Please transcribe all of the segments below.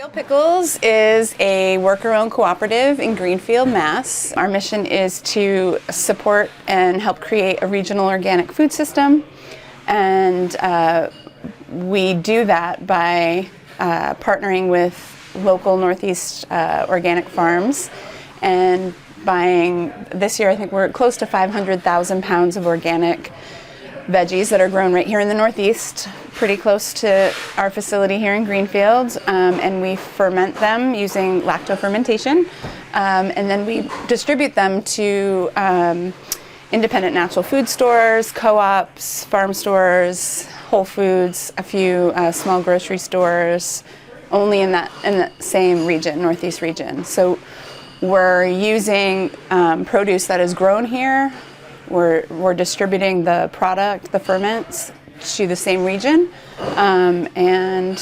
Real Pickles is a worker-owned cooperative in Greenfield, Mass. Our mission is to support and help create a regional organic food system, and we do that by partnering with local Northeast organic farms and buying, this year I think we're close to 500,000 pounds of organic veggies that are grown right here in the Northeast, pretty close to our facility here in Greenfield, and we ferment them using lacto-fermentation, and then we distribute them to independent natural food stores, co-ops, farm stores, Whole Foods, a few small grocery stores, only in the same region, Northeast region. So we're using produce that is grown here. We're distributing the product, the ferments, to the same region, and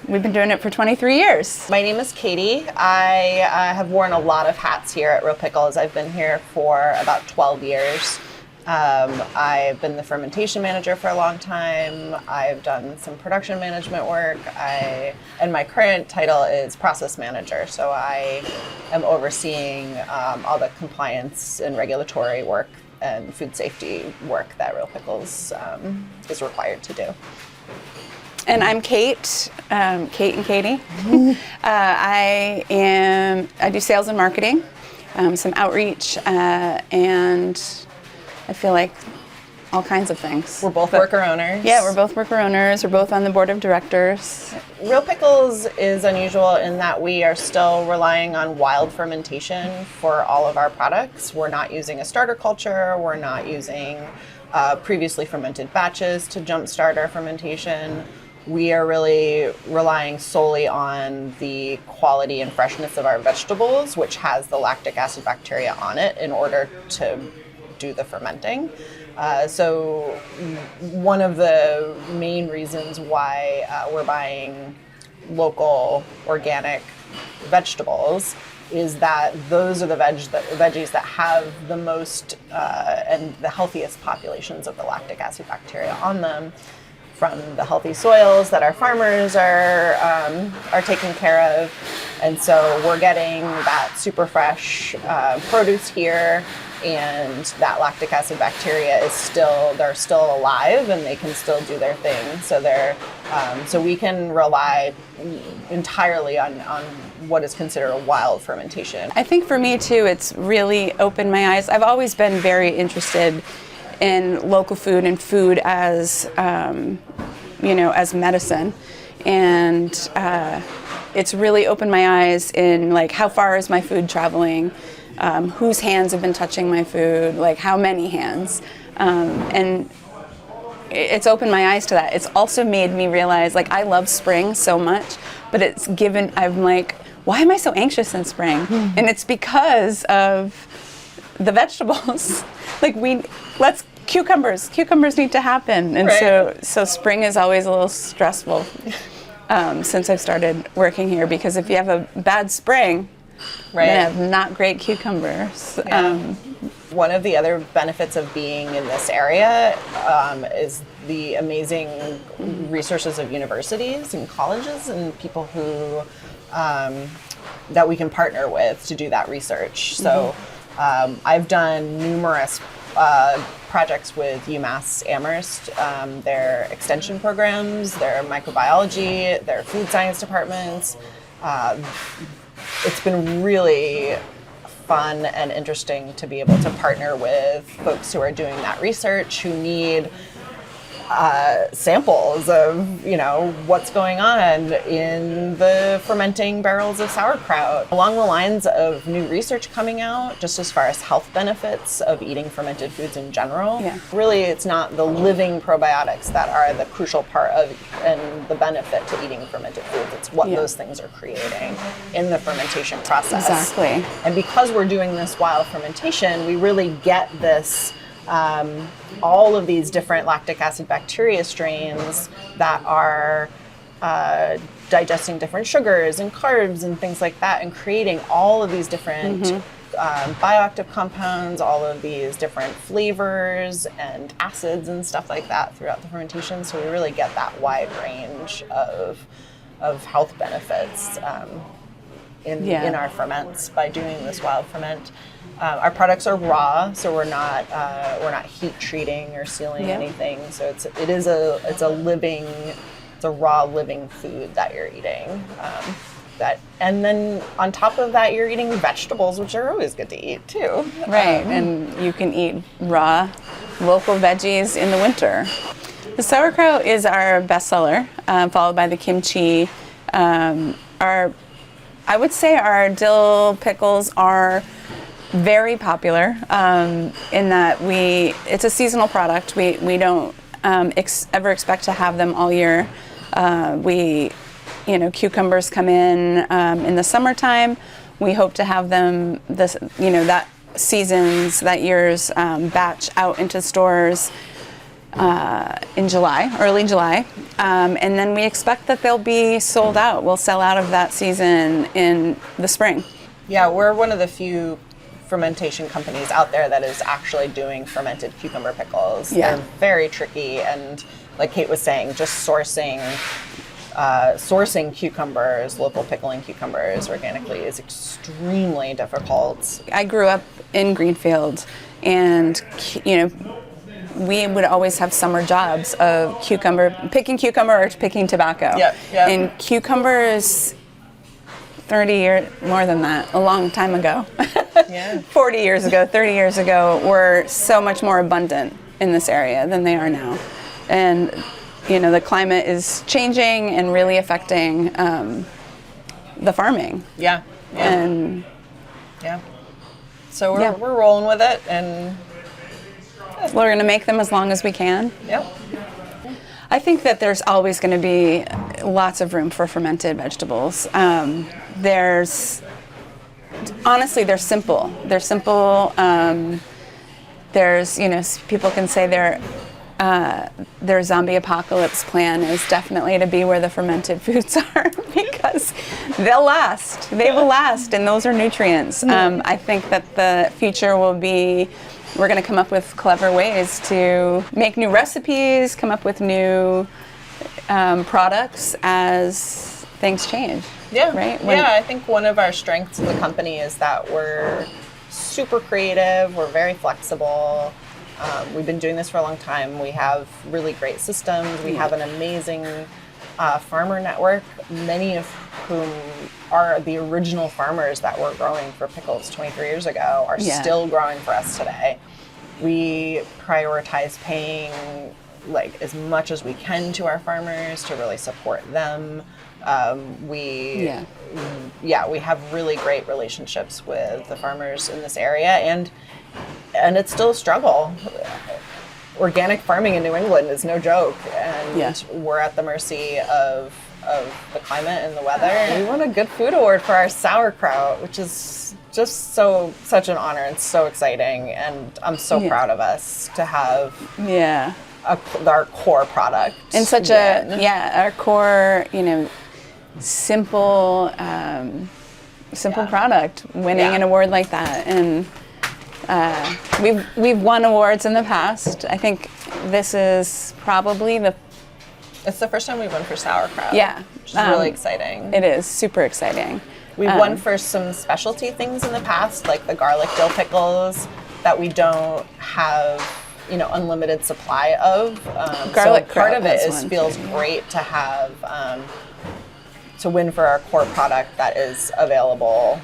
we've been doing it for 23 years. My name is Katie. I have worn a lot of hats here at Real Pickles. I've been here for about 12 years. I've been the fermentation manager for a long time. I've done some production management work. And my current title is process manager. So I am overseeing all the compliance and regulatory work and food safety work that Real Pickles is required to do. And I'm Kate, Kate and Katie. I do sales and marketing, some outreach, and I feel like all kinds of things. We're both worker owners. Yeah, we're both worker owners. We're both on the board of directors. Real Pickles is unusual in that we are still relying on wild fermentation for all of our products. We're not using a starter culture. We're not using previously fermented batches to jumpstart our fermentation. We are really relying solely on the quality and freshness of our vegetables, which has the lactic acid bacteria on it in order to do the fermenting. So one of the main reasons why we're buying local organic vegetables is that those are the veggies that have the most and the healthiest populations of the lactic acid bacteria on them, from the healthy soils that our farmers are taking care of. And so we're getting that super fresh produce here, and that lactic acid bacteria they're still alive and they can still do their thing. So so we can rely entirely on what is considered a wild fermentation. I think for me too, it's really opened my eyes. I've always been very interested in local food and food as, as medicine. And it's really opened my eyes in like, how far is my food traveling? Whose hands have been touching my food? Like, how many hands? And it's opened my eyes to that. It's also made me realize, like, I love spring so much, but I'm like, why am I so anxious in spring? And it's because of the vegetables. Like, cucumbers need to happen. And right. so spring is always a little stressful since I've started working here, because if you have a bad spring, right, you're gonna have not great cucumbers. Yeah. One of the other benefits of being in this area is the amazing resources of universities and colleges and people who that we can partner with to do that research. So I've done numerous projects with UMass Amherst, their extension programs, their microbiology, their food science departments. It's been really fun and interesting to be able to partner with folks who are doing that research, who need samples of, what's going on in the fermenting barrels of sauerkraut. Along the lines of new research coming out, just as far as health benefits of eating fermented foods in general. Yeah. Really, it's not the living probiotics that are the crucial part of and the benefit to eating fermented foods. It's what those things are creating in the fermentation process. Exactly. And because we're doing this wild fermentation, we really get this all of these different lactic acid bacteria strains that are digesting different sugars and carbs and things like that, and creating all of these different bioactive compounds, all of these different flavors and acids and stuff like that throughout the fermentation. So we really get that wide range of health benefits in our ferments by doing this wild ferment. Our products are raw, so we're not heat treating or sealing anything. So it's a raw living food that you're eating. And then on top of that, you're eating vegetables, which are always good to eat too. Right, and you can eat raw, local veggies in the winter. The sauerkraut is our bestseller, followed by the kimchi. I would say our dill pickles are very popular in that it's a seasonal product. We don't ever expect to have them all year. Cucumbers come in the summertime. We hope to have them that year's batch out into stores in July, early July. And then we expect that they'll be sold out. We'll sell out of that season in the spring. Yeah, we're one of the few fermentation companies out there that is actually doing fermented cucumber pickles. Yeah. They're very tricky, and like Kate was saying, just sourcing cucumbers, local pickling cucumbers organically is extremely difficult. I grew up in Greenfield, and we would always have summer jobs of picking cucumber or picking tobacco. Yep. And cucumbers, 30 years, more than that, a long time ago. Yeah. 40 years ago, 30 years ago, were so much more abundant in this area than they are now. And the climate is changing and really affecting the farming. Yeah. And so we're rolling with it, and we're going to make them as long as we can. Yep. I think that there's always going to be lots of room for fermented vegetables. They're simple. They're simple. People can say their zombie apocalypse plan is definitely to be where the fermented foods are, because they'll last. They will last, and those are nutrients. I think that the future will be, we're going to come up with clever ways to make new recipes, come up with new products as things change. Yeah, right? I think one of our strengths in the company is that we're super creative, we're very flexible. We've been doing this for a long time. We have really great systems. We have an amazing farmer network, many of whom are the original farmers that were growing for pickles 23 years ago are still growing for us today. We prioritize paying as much as we can to our farmers to really support them. We have really great relationships with the farmers in this area, and it's still a struggle. Organic farming in New England is no joke, and we're at the mercy of the climate and the weather. We won a Good Food Award for our sauerkraut, which is just such an honor and so exciting, and I'm so proud of us to have our core product. And such our core, simple product, winning an award like that. And we've won awards in the past. I think this is probably it's the first time we've won for sauerkraut. Yeah. Which is really exciting. It is super exciting. We've won for some specialty things in the past, like the garlic dill pickles that we don't have, unlimited supply of. Garlic so part kraut, of it feels great to have, to win for our core product that is available,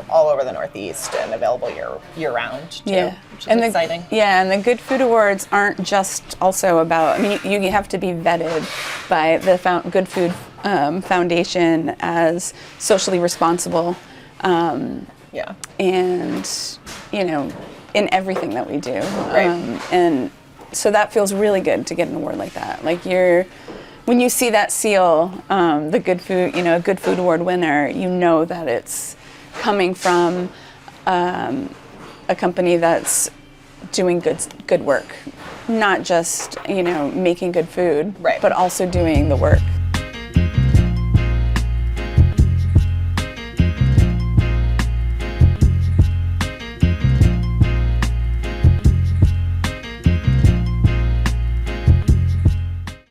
all over the Northeast and available year round too. Yeah. Which is exciting. And the Good Food Awards aren't just also about, you have to be vetted by the Good Food Foundation as socially responsible. And, in everything that we do. Right. And so that feels really good to get an award like that. When you see that seal, the Good Food, a Good Food Award winner, that it's coming from a company that's doing good work, not just making good food, but also doing the work.